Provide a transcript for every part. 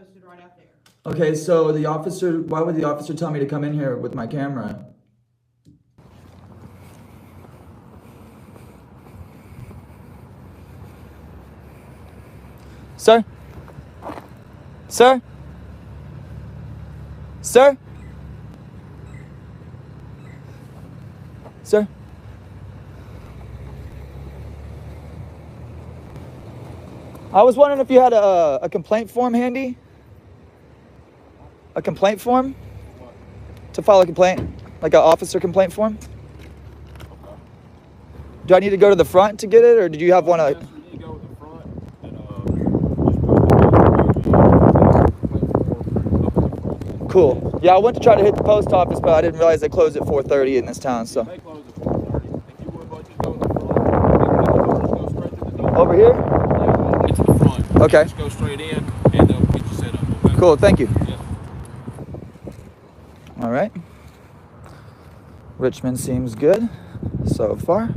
posted right out there. Okay, so the officer, why would the officer tell me to come in here with my camera? Sir? Sir? Sir? Sir? I was wondering if you had a complaint form handy? A complaint form? To file a complaint? Like an officer complaint form? Do I need to go to the front to get it, or did you have one? Yes, you need to go to the front and Cool. Yeah, I went to try to hit the post office, but I didn't realize they closed at 4:30 in this town. So. They close at 4:30. If you would, but just go to the front. Go straight to the door. Over here? Get to the front. Okay. Just go straight in, and they'll get you set up. Okay? Cool. Thank you. Yeah. All right. Richmond seems good so far.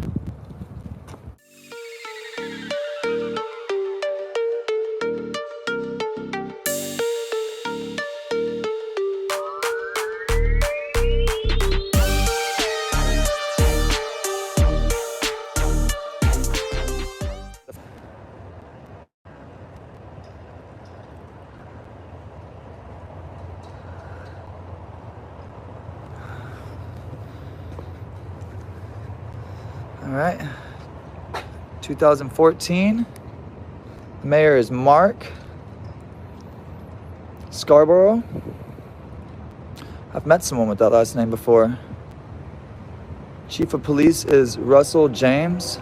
All right, 2014, the mayor is Mark Scarborough. I've met someone with that last name before. Chief of police is Russell James.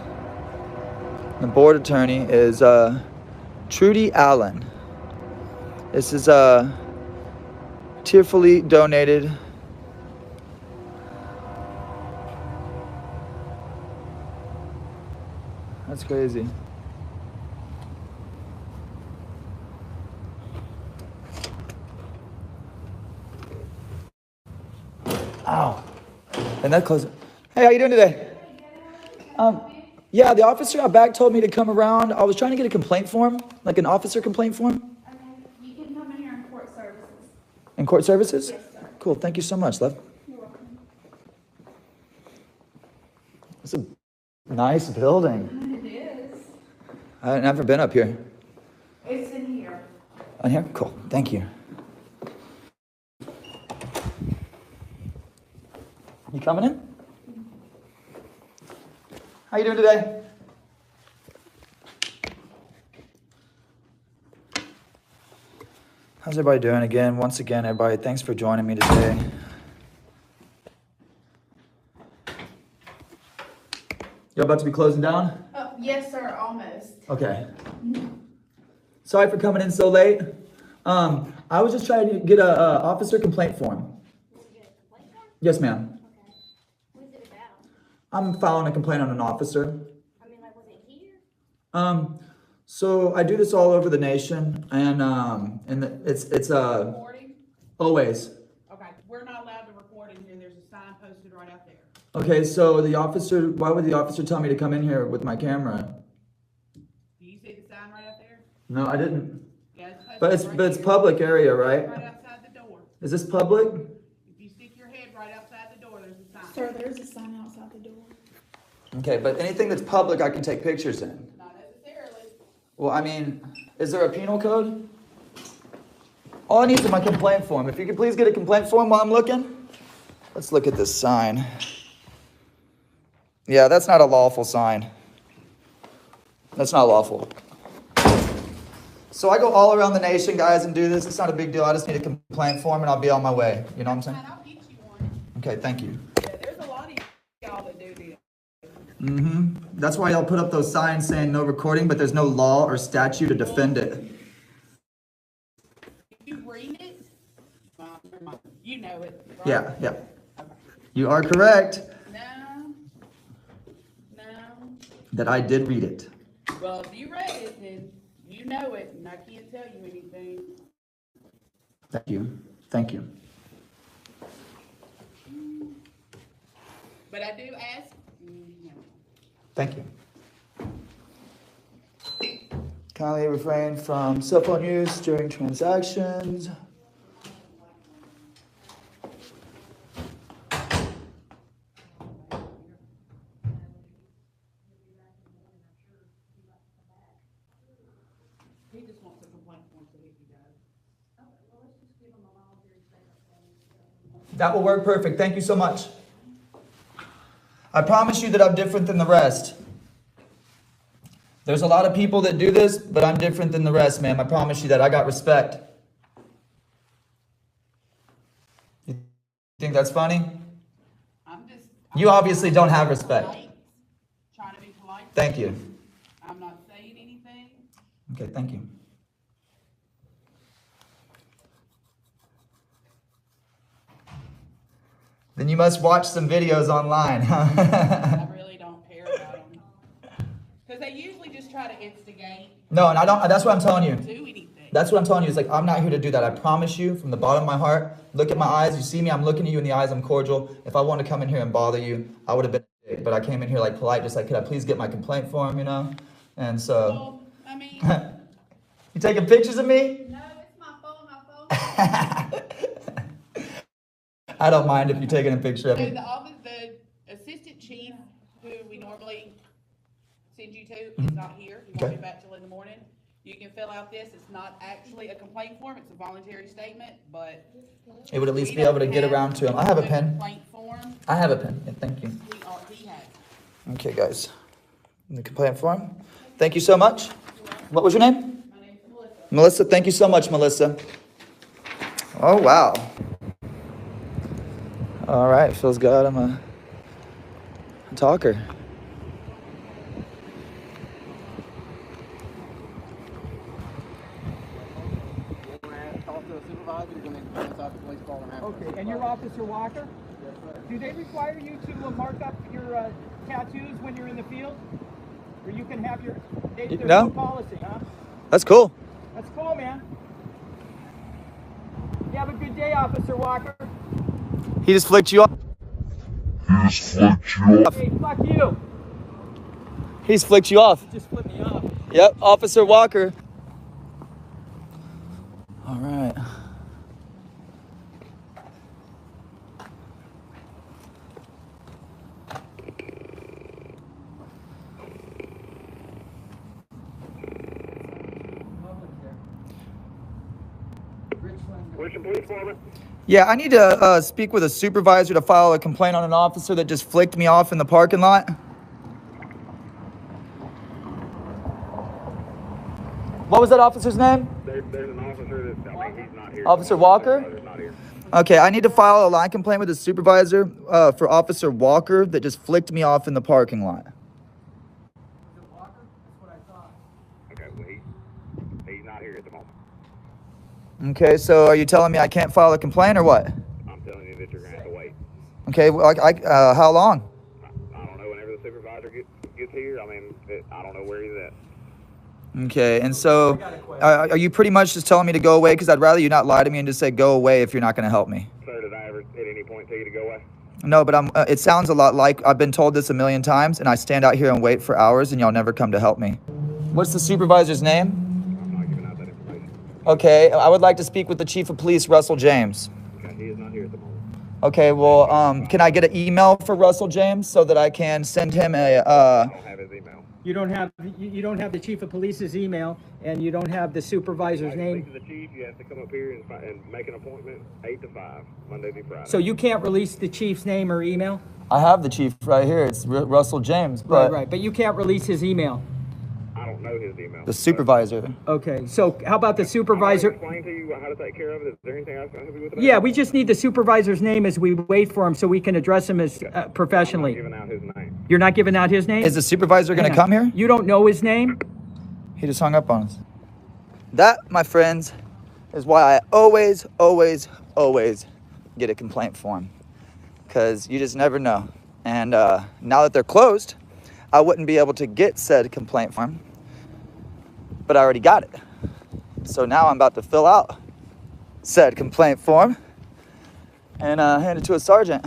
The board attorney is Trudy Allen. This is tearfully donated. That's crazy. Ow. And that closed. Hey, how you doing today? Yeah, the officer out back told me to come around. I was trying to get a complaint form, like an officer complaint form. Okay, you can come in here in court services. In court services? Yes, sir. Cool, thank you so much, love. You're welcome. It's a nice building. It is. I've never been up here. It's in here. On here? Cool, thank you. You coming in? How you doing today? How's everybody doing again? Once again, everybody, thanks for joining me today. You're about to be closing down? Yes, sir, almost. Okay. Sorry for coming in so late. I was just trying to get a officer complaint form. Yes, ma'am. What's it about? I'm filing a complaint on an officer. I mean, like, was it here? So I do this all over the nation, and it's Recording? always. Okay, we're not allowed to record in here. There's a sign posted right out there. Okay, so the officer, why would the officer tell me to come in here with my camera? Do you see the sign right out there? No, I didn't. Yeah, it's posted But right it's here. public area, right? Right outside the door. Is this public? If you stick your head right outside the door, there's a sign. Sir, there's a sign outside the door. Okay, but anything that's public, I can take pictures in. Not necessarily. Well, I mean, is there a penal code? All I need is my complaint form. If you could please get a complaint form while I'm looking. Let's look at this sign. Yeah, that's not a lawful sign. That's not lawful. So I go all around the nation, guys, and do this. It's not a big deal. I just need a complaint form, and I'll be on my way. You know what I'm saying? And I'll get you one. Okay, thank you. Yeah, there's a lot of y'all that do this. That's why y'all put up those signs saying no recording, but there's no law or statute to defend it. If you read it, you know it. Right? Yeah, yeah. You are correct No. that I did read it. Well, if you read it, then you know it, and I can't tell you anything. Thank you. Thank you. But I do ask, Thank you. Kindly refrain from cell phone use during transactions. He just wants a complaint form so he can go. That will work perfect. Thank you so much. I promise you that I'm different than the rest. There's a lot of people that do this, but I'm different than the rest, ma'am. I promise you that. I got respect. You think that's funny? You obviously don't have respect. Trying to be polite. Thank you. I'm not saying anything. Okay, thank you. Then you must watch some videos online. I really don't care about them. Because they usually just try to instigate. No, and I don't. That's what I'm telling you. Do anything. That's what I'm telling you. It's like, I'm not here to do that. I promise you from the bottom of my heart. Look at my eyes. You see me. I'm looking at you in the eyes. I'm cordial. If I wanted to come in here and bother you, I would have been a dick. But I came in here like polite, just like, could I please get my complaint form, you know? And so. Well, I mean. You taking pictures of me? No, it's my phone. I don't mind if you're taking a picture of So me. the assistant chief, who we normally send you to, is not here. He won't Okay. be back till in the morning. You can fill out this. It's not actually a complaint form. It's a voluntary statement, but. It would at least we be able to don't get have around to him. I have a the pen. Complaint form. I have a pen. Yeah, thank you. He has. Okay, guys. The complaint form. Thank you so much. What was your name? My name's Melissa. Melissa, thank you so much, Melissa. Oh, wow. All right, feels good. I'm a talker. Talk to a supervisor, you're going to go inside the police car and have Okay, and you're Officer Walker? Yes, sir. Do they require you to mark up your tattoos when you're in the field? Or you can have your, there's No. no policy, huh? That's cool. That's cool, man. You have a good day, Officer Walker. He just flicked you off. Hey, fuck you. He's flicked you off. Just flip me off. Yep, Officer Walker. All right. Richland Police Department. Yeah, I need to speak with a supervisor to file a complaint on an officer that just flicked me off in the parking lot. What was that officer's name? There's an officer that's, he's not here. Officer Walker? Supervisor's not here. Okay, I need to file a line complaint with the supervisor for Officer Walker that just flicked me off in the parking lot. Okay, well, he's not here at the moment. Okay, so are you telling me I can't file a complaint or what? I'm telling you that you're going to have to wait. Okay, well, how long? I don't know, whenever the supervisor gets here, I mean, I don't know where he's at. Okay, and so are you pretty much just telling me to go away? Because I'd rather you not lie to me and just say go away if you're not going to help me. Sir, did I ever at any point tell you to go away? No, but it sounds a lot like I've been told this a million times, and I stand out here and wait for hours, and y'all never come to help me. What's the supervisor's name? I'm not giving out that information. Okay, I would like to speak with the chief of police, Russell James. Okay, he is not here at the moment. Okay, well, can I get an email for Russell James so that I can send him I a, don't have his email. You don't have the chief of police's email, and you don't have the supervisor's Speak name. to the chief, you have to come up here and make an appointment 8 to 5, Monday through Friday. So you can't release the chief's name or email? I have the chief right here, it's Russell James, but Right, but you can't release his email. I don't know his email. the supervisor. Okay, so how about the I'll supervisor? explain to you how to take care of it. Is there anything else I can help you with today? Yeah, we just need the supervisor's name as we wait for him so we can address him as I'm not professionally. giving out his name. You're not giving out his name? Is the supervisor going to Yeah. come here? You don't know his name? He just hung up on us. That, my friends, is why I always, always, always get a complaint form. Because you just never know. And now that they're closed, I wouldn't be able to get said complaint form. But I already got it. So now I'm about to fill out said complaint form and hand it to a sergeant.